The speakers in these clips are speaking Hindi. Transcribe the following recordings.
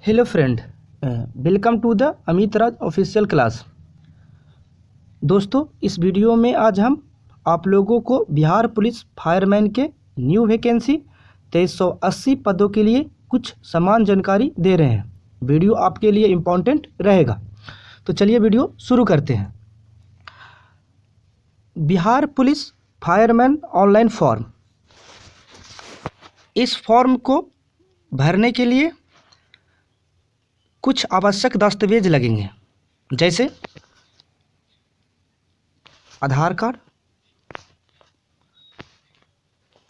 Hello friend, welcome to the Amit Raj official class. दोस्तों, इस वीडियो में आज हम आप लोगों को बिहार पुलिस फायरमैन के न्यू वैकेंसी 2380 पदों के लिए कुछ समान जानकारी दे रहे हैं। वीडियो आपके लिए इम्पोर्टेंट रहेगा, तो चलिए वीडियो शुरू करते हैं। Bihar police fireman online form. इस फॉर्म को भरने के लिए कुछ आवश्यक दस्तावेज लगेंगे, जैसे आधार कार्ड,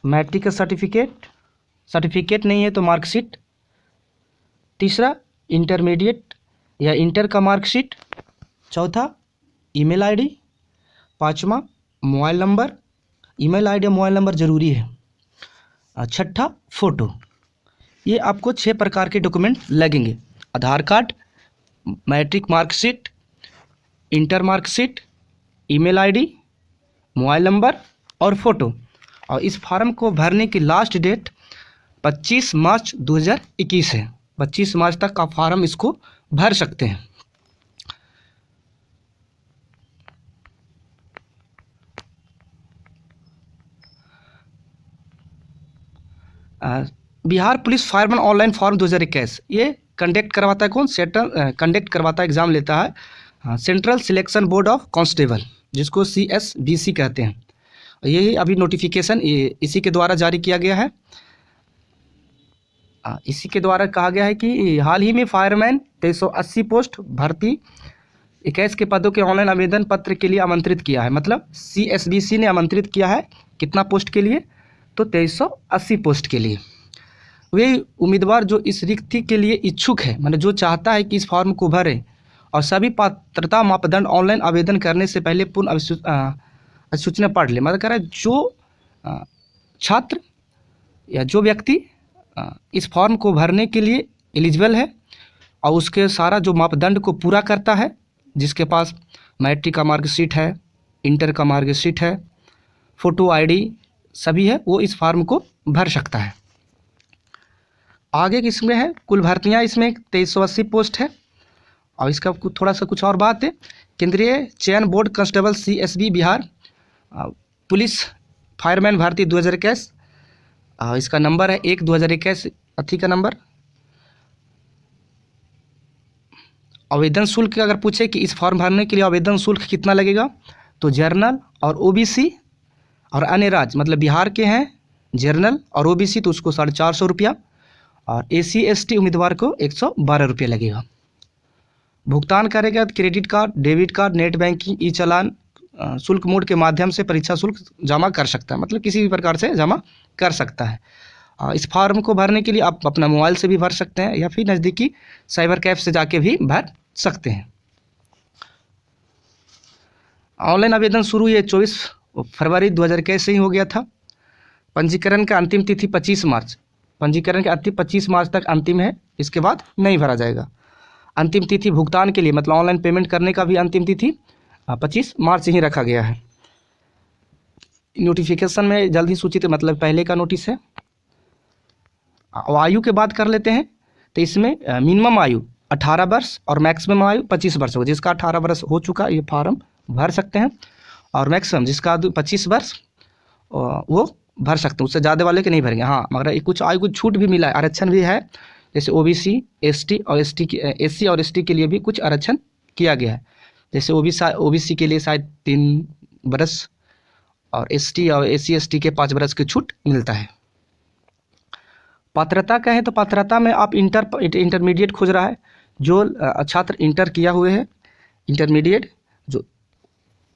मैट्रिक का सर्टिफिकेट नहीं है तो मार्कशीट, तीसरा इंटरमीडिएट या इंटर का मार्कशीट, चौथा ईमेल आईडी, पांचवा मोबाइल नंबर, ईमेल आईडी और मोबाइल नंबर ज़रूरी है, छठा फ़ोटो। ये आपको 6 प्रकार के डॉक्यूमेंट लगेंगे: Aadhaar card, matric marksheet, inter marksheet, email ID, mobile number और फ़ोटो। और इस फार्म को भरने की लास्ट डेट 25 मार्च 2021 है। 25 मार्च तक आप फार्म इसको भर सकते हैं। Bihar police fireman online form 2021 ये कंडक्ट करवाता है कौन? कंडक्ट करवाता है, एग्ज़ाम लेता है central selection board of constable, जिसको CSBC कहते हैं। यही अभी नोटिफिकेशन इसी के द्वारा जारी किया गया है। इसी के द्वारा कहा गया है कि हाल ही में फायरमैन 2380 पोस्ट भर्ती 21 के पदों के ऑनलाइन आवेदन पत्र के लिए आमंत्रित किया है। मतलब CSBC ने आमंत्रित किया है कितना पोस्ट के लिए? तो 2380 पोस्ट के लिए। वे उम्मीदवार जो इस रिक्ति के लिए इच्छुक है, मतलब जो चाहता है कि इस फॉर्म को भरे और सभी पात्रता मापदंड ऑनलाइन आवेदन करने से पहले पूर्ण अधिसूचना पढ़ ले। मतलब कह रहा है जो छात्र या जो व्यक्ति इस फॉर्म को भरने के लिए एलिजिबल है और उसके सारा जो मापदंड को पूरा करता है, जिसके पास मैट्रिक का मार्कशीट है, इंटर का मार्कशीट है, फ़ोटो आईडी सभी है, वो इस फॉर्म को भर सकता है। आगे किसमें है? कुल भर्तियाँ इसमें 2380 पोस्ट है। और इसका थोड़ा सा कुछ और बात है। केंद्रीय चयन board constable CSB Bihar police fireman भर्ती 2021। इसका नंबर है 1/2021 अथी का नंबर। आवेदन शुल्क अगर पूछे कि इस फॉर्म भरने के लिए आवेदन शुल्क कितना लगेगा, तो जनरल और OBC और अन्य राज्य, मतलब बिहार के हैं जनरल और OBC, तो उसको 450 रुपया, और SC ST उम्मीदवार को 112 रुपये लगेगा। भुगतान करेगा तो credit card, debit card, net banking, e challan शुल्क मोड के माध्यम से परीक्षा शुल्क जमा कर सकता है। मतलब किसी भी प्रकार से जमा कर सकता है। इस फॉर्म को भरने के लिए आप अपना मोबाइल से भी भर सकते हैं या फिर नज़दीकी साइबर कैफ़े से जाके भी भर सकते हैं। ऑनलाइन आवेदन शुरू ये 24 फरवरी 2021 से ही हो गया था। पंजीकरण का अंतिम तिथि 25 मार्च। पंजीकरण के अंतिम 25 मार्च तक अंतिम है, इसके बाद नहीं भरा जाएगा। अंतिम तिथि भुगतान के लिए, मतलब ऑनलाइन पेमेंट करने का भी अंतिम तिथि 25 मार्च ही रखा गया है। नोटिफिकेशन में जल्द ही सूचित, मतलब पहले का नोटिस है। आयु के बात कर लेते हैं, तो इसमें मिनिमम आयु 18 वर्ष और मैक्सिमम आयु 25 वर्ष हो। जिसका 18 वर्ष हो चुका ये फार्म भर सकते हैं, और मैक्सिमम जिसका 25 वर्ष वो भर सकते हैं। उससे ज़्यादा वाले के नहीं भरेंगे। हाँ, मगर कुछ आयु कुछ छूट भी मिला है, आरक्षण भी है। जैसे OBC SC और ST के लिए भी कुछ आरक्षण किया गया है। जैसे OBC के लिए शायद 3 बरस और ST और SC ST के 5 बरस की छूट मिलता है। पात्रता का है तो पात्रता में आप इंटरमीडिएट खोज रहा है, जो छात्र इंटर किया हुए है, इंटरमीडिएट, जो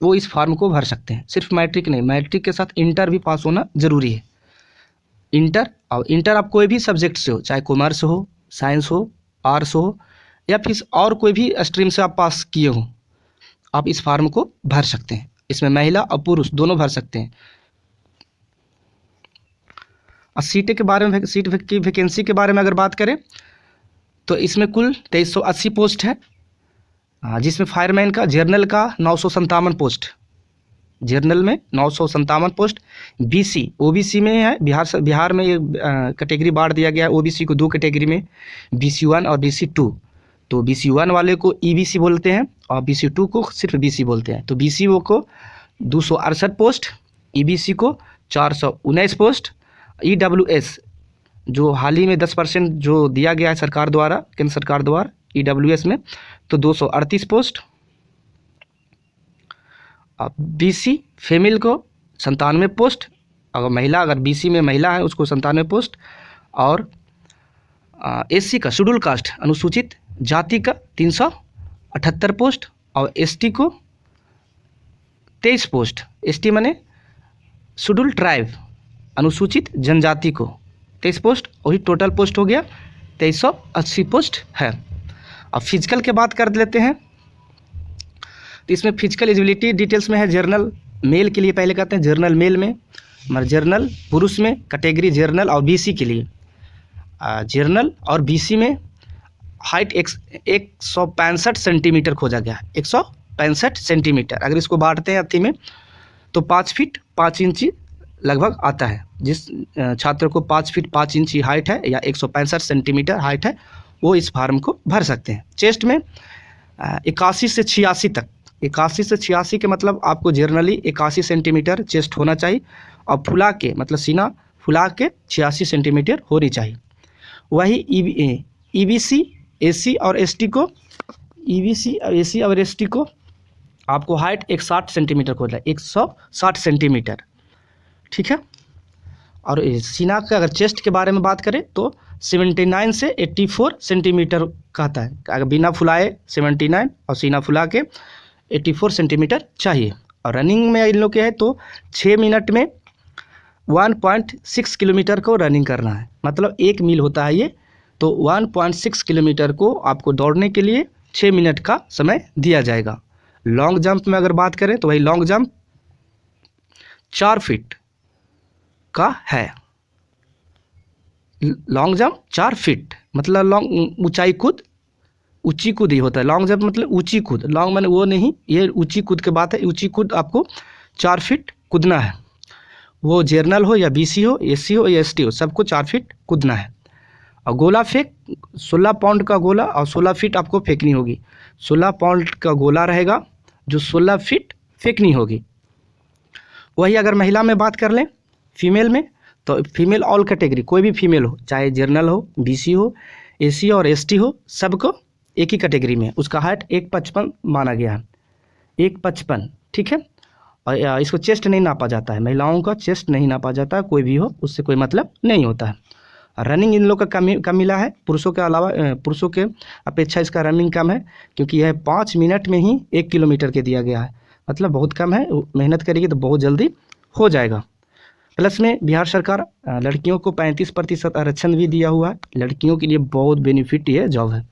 वो इस फॉर्म को भर सकते हैं। सिर्फ मैट्रिक नहीं, मैट्रिक के साथ इंटर भी पास होना ज़रूरी है। इंटर आप कोई भी सब्जेक्ट से हो, चाहे कॉमर्स हो, साइंस हो, आर्ट्स हो, या फिर और कोई भी स्ट्रीम से आप पास किए हो, आप इस फार्म को भर सकते हैं। इसमें महिला और पुरुष दोनों भर सकते हैं। और सीटें के बारे में, सीट की वैकेंसी के बारे में अगर बात करें, तो इसमें कुल 2380 पोस्ट है, जिसमें फायरमैन का जनरल का 957 पोस्ट, जनरल में 957 पोस्ट। बीसी ओबीसी में है, बिहार में ये कैटेगरी बांट दिया गया है ओबीसी को 2 कैटेगरी में, BC1 और BC2। तो BC1 वाले को EBC बोलते हैं और BC2 को सिर्फ BC बोलते हैं। तो BCO को 268 पोस्ट, EBC को 419 पोस्ट। EWS जो हाल ही में 10% जो दिया गया है सरकार द्वारा, केंद्र सरकार द्वारा EWS में, तो 238 पोस्ट। अब BC फीमेल को 97 पोस्ट, अगर BC में महिला है उसको 97 पोस्ट। और SC का शेड्यूल कास्ट अनुसूचित जाति का 378 पोस्ट और ST को 23 पोस्ट। ST माने शेड्यूल ट्राइब अनुसूचित जनजाति को 23 पोस्ट, वही टोटल पोस्ट हो गया 2380 पोस्ट है। अब फिजिकल के बात कर लेते हैं। तो इसमें फिजिकल एलिजिबिलिटी डिटेल्स में है जनरल मेल के लिए पहले कहते हैं, जनरल मेल में, जनरल पुरुष में कैटेगरी जनरल और BC के लिए जनरल और BC में हाइट 165 सेंटीमीटर खोजा गया है, 165 सेंटीमीटर। अगर इसको बांटते हैं अथी में तो 5 फीट 5 इंची लगभग आता है। जिस छात्र को 5 फीट 5 इंची हाइट है या 165 सेंटीमीटर हाइट है वो इस फार्म को भर सकते हैं। चेस्ट में 81 से 86 तक, 81 से 86 के मतलब आपको जनरली 81 सेंटीमीटर चेस्ट होना चाहिए और फुला के मतलब सीना फुला के 86 सेंटीमीटर होनी चाहिए। वही EBC AC और ST को, EBC और AC और ST को आपको हाइट 160 सेंटीमीटर खोजना है, 160 सेंटीमीटर, ठीक है। और सीना का अगर चेस्ट के बारे में बात करें तो 79 से 84 सेंटीमीटर कहता है। अगर बिना फुलाए 79 और सीना फुला के 84 सेंटीमीटर चाहिए। और रनिंग में इन लोग के है तो 6 मिनट में 1.6 किलोमीटर को रनिंग करना है, मतलब 1 मील होता है ये। तो 1.6 किलोमीटर को आपको दौड़ने के लिए 6 मिनट का समय दिया जाएगा। लॉन्ग जंप में अगर बात करें तो वही लॉन्ग जंप 4 फीट का है। लॉन्ग जंप 4 फीट मतलब लॉन्ग ऊंचाई कूद, ऊंची कूद ही होता है। लॉन्ग जंप मतलब ऊंची कूद, लॉन्ग मैंने वो नहीं, ये ऊंची कूद की बात है। ऊंची कूद आपको 4 फीट कूदना है, वो जनरल हो या BC हो, SC हो या ST हो, सबको 4 फीट कूदना है। और गोला फेंक 16 पाउंड का गोला और 16 फीट आपको फेंकनी होगी। 16 पाउंड का गोला रहेगा जो 16 फीट फेंकनी होगी। वही अगर महिला में बात कर लें, फीमेल में, तो फीमेल ऑल कैटेगरी कोई भी फीमेल हो, चाहे जनरल हो, BC हो, AC और ST हो, सबको एक ही कैटेगरी में उसका हाइट 155 माना गया है, 155, ठीक है। और इसको चेस्ट नहीं नापा जाता है, महिलाओं का चेस्ट नहीं नापा जाता है, कोई भी हो उससे कोई मतलब नहीं होता है। रनिंग इन लोग का कम मिला है, पुरुषों के अलावा पुरुषों के अपेक्षा इसका रनिंग कम है, क्योंकि यह 5 मिनट में ही 1 किलोमीटर के दिया गया है, मतलब बहुत कम है। मेहनत करेगी तो बहुत जल्दी हो जाएगा। प्लस में बिहार सरकार लड़कियों को 35% आरक्षण भी दिया हुआ है। लड़कियों के लिए बहुत बेनिफिट ये जॉब है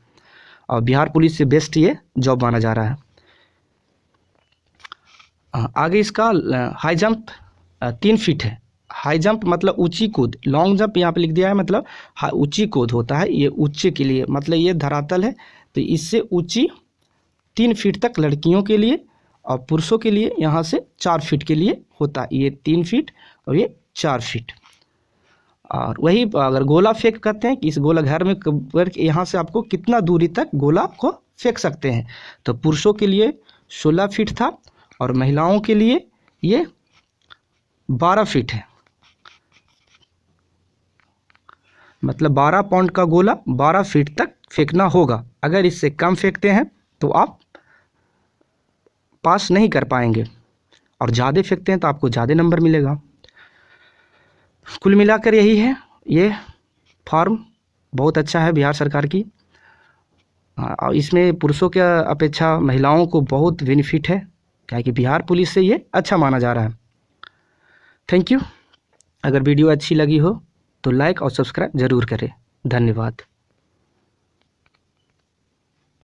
और बिहार पुलिस से बेस्ट ये जॉब माना जा रहा है। आगे इसका हाई जंप 3 फीट है। हाई जंप मतलब ऊंची कूद, लॉन्ग जंप यहाँ पे लिख दिया है मतलब ऊंची कूद होता है, ये ऊंचे के लिए, मतलब ये धरातल है तो इससे ऊंची 3 फीट तक लड़कियों के लिए और पुरुषों के लिए यहाँ से 4 फीट के लिए होता है। ये 3 फीट और ये 4 फीट। और वही अगर गोला फेंक कहते हैं कि इस गोला घर में यहाँ से आपको कितना दूरी तक गोला को फेंक सकते हैं, तो पुरुषों के लिए 16 फीट था और महिलाओं के लिए ये 12 फीट है, मतलब 12 पाउंड का गोला 12 फीट तक फेंकना होगा। अगर इससे कम फेंकते हैं तो आप पास नहीं कर पाएंगे और ज़्यादा फेंकते हैं तो आपको ज़्यादा नंबर मिलेगा। कुल मिलाकर यही है, ये फॉर्म बहुत अच्छा है बिहार सरकार की और इसमें पुरुषों के अपेक्षा महिलाओं को बहुत बेनिफिट है, क्या कि बिहार पुलिस से ये अच्छा माना जा रहा है। Thank you. अगर वीडियो अच्छी लगी हो तो लाइक और सब्सक्राइब ज़रूर करें। धन्यवाद।